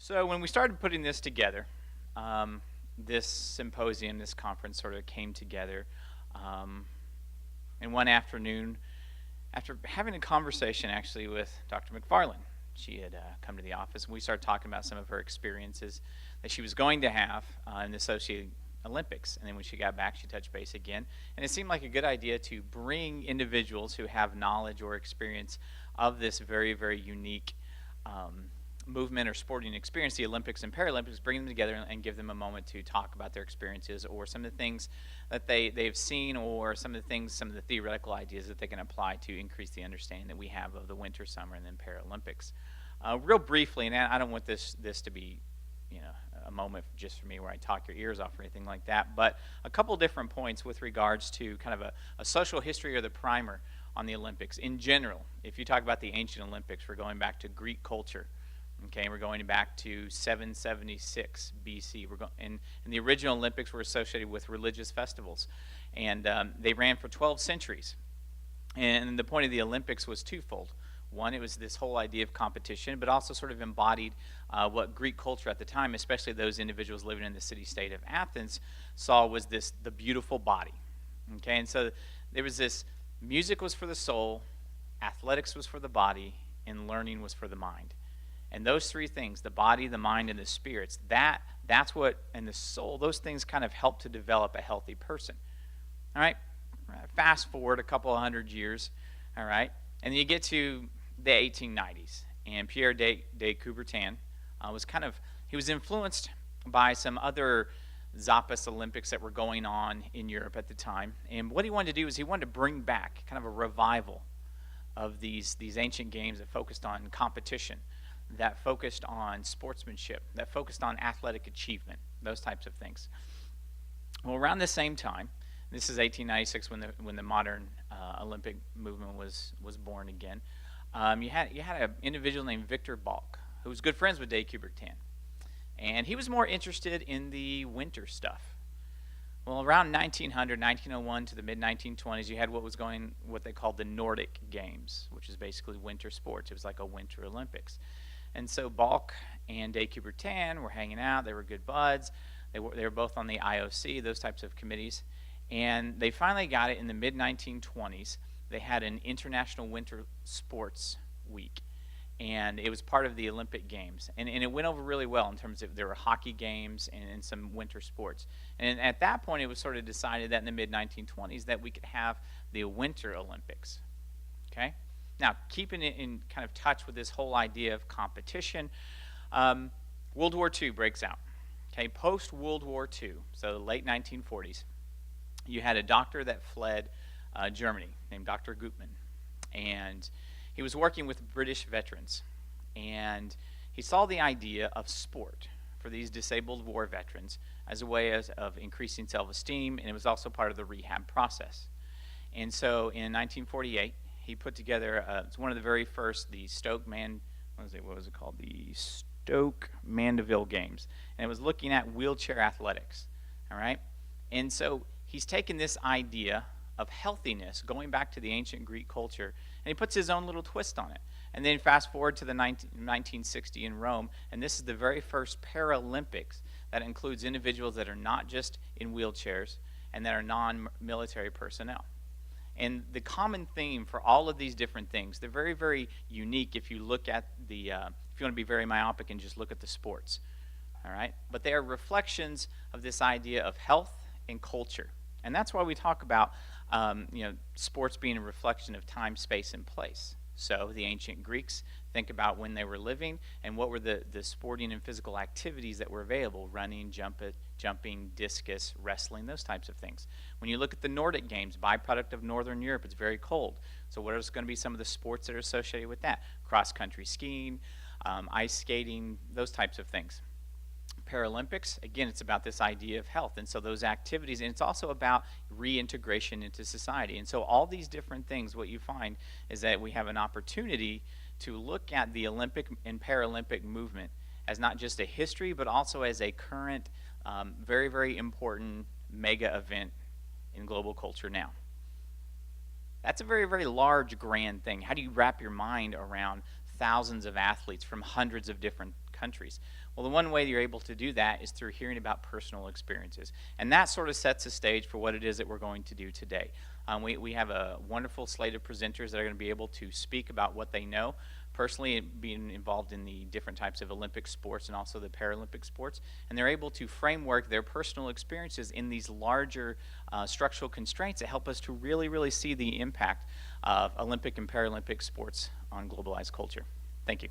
So when we started putting this together, this symposium, this conference sort of came together. Um, and one afternoon, after having a conversation actually with Dr. McFarland, she had come to the office, and we started talking about some of her experiences that she was going to have in the Associated Olympics. And then when she got back, she touched base again. And it seemed like a good idea to bring individuals who have knowledge or experience of this very, very unique movement or sporting experience, the Olympics and Paralympics, bring them together and give them a moment to talk about their experiences or some of the things that they've seen, or some of the theoretical ideas that they can apply to increase the understanding that we have of the winter, summer, and then Paralympics. Real briefly, and I don't want this to be, a moment just for me where I talk your ears off or anything like that, but a couple different points with regards to kind of a social history or the primer on the Olympics in general. If you talk about the ancient Olympics, we're going back to Greek culture. Okay, we're going back to 776 BC. And the original Olympics were associated with religious festivals, and they ran for 12 centuries. And the point of the Olympics was twofold. One, it was this whole idea of competition, but also sort of embodied what Greek culture at the time, especially those individuals living in the city-state of Athens, saw was the beautiful body. Okay, and so there was this: music was for the soul, athletics was for the body, and learning was for the mind. And those three things, the body, the mind, and the spirits, that's what, and the soul, those things kind of help to develop a healthy person. All right? Fast forward a couple of hundred years, all right? And you get to the 1890s, and Pierre de Coubertin he was influenced by some other Zappas Olympics that were going on in Europe at the time. And what he wanted to do is he wanted to bring back kind of a revival of these ancient games that focused on competition, that focused on sportsmanship, that focused on athletic achievement, those types of things. Well, around the same time, this is 1896 when the modern Olympic movement was born again. You had an individual named Victor Balk, who was good friends with de Coubertin, and he was more interested in the winter stuff. Well, around 1900, 1901 to the mid-1920s, you had what they called the Nordic Games, which is basically winter sports. It was like a winter Olympics. And so Balk and de Coubertin were hanging out. They were good buds. They were both on the IOC, those types of committees. And they finally got it in the mid-1920s. They had an International Winter Sports Week, and it was part of the Olympic Games. And it went over really well in terms of there were hockey games and some winter sports. And at that point, it was sort of decided that in the mid-1920s that we could have the Winter Olympics. Okay? Now, keeping it in kind of touch with this whole idea of competition, World War II breaks out. Okay, post-World War II, so the late 1940s, you had a doctor that fled Germany named Dr. Gutmann, and he was working with British veterans, and he saw the idea of sport for these disabled war veterans as a way of increasing self-esteem, and it was also part of the rehab process. And so in 1948, he put together, it's one of the very first, the Stoke Mandeville Games. And it was looking at wheelchair athletics, all right? And so he's taken this idea of healthiness, going back to the ancient Greek culture, and he puts his own little twist on it. And then fast forward to the 1960 in Rome, and this is the very first Paralympics that includes individuals that are not just in wheelchairs and that are non-military personnel. And the common theme for all of these different things, they're very, very unique if you look at if you want to be very myopic and just look at the sports, all right? But they are reflections of this idea of health and culture. And that's why we talk about, sports being a reflection of time, space, and place. So the ancient Greeks, think about when they were living and what were the sporting and physical activities that were available: running, jumping, discus, wrestling, those types of things. When you look at the Nordic Games, byproduct of Northern Europe, it's very cold. So what is going to be some of the sports that are associated with that? Cross-country skiing, ice skating, those types of things. Paralympics, again, it's about this idea of health, and so those activities, and it's also about reintegration into society. And so all these different things, what you find is that we have an opportunity to look at the Olympic and Paralympic movement as not just a history, but also as a current, very, very important mega event in global culture now. That's a very, very large, grand thing. How do you wrap your mind around thousands of athletes from hundreds of different countries. Well, the one way you're able to do that is through hearing about personal experiences. And that sort of sets the stage for what it is that we're going to do today. We have a wonderful slate of presenters that are going to be able to speak about what they know, personally being involved in the different types of Olympic sports and also the Paralympic sports. And they're able to framework their personal experiences in these larger structural constraints that help us to really, really see the impact of Olympic and Paralympic sports on globalized culture. Thank you.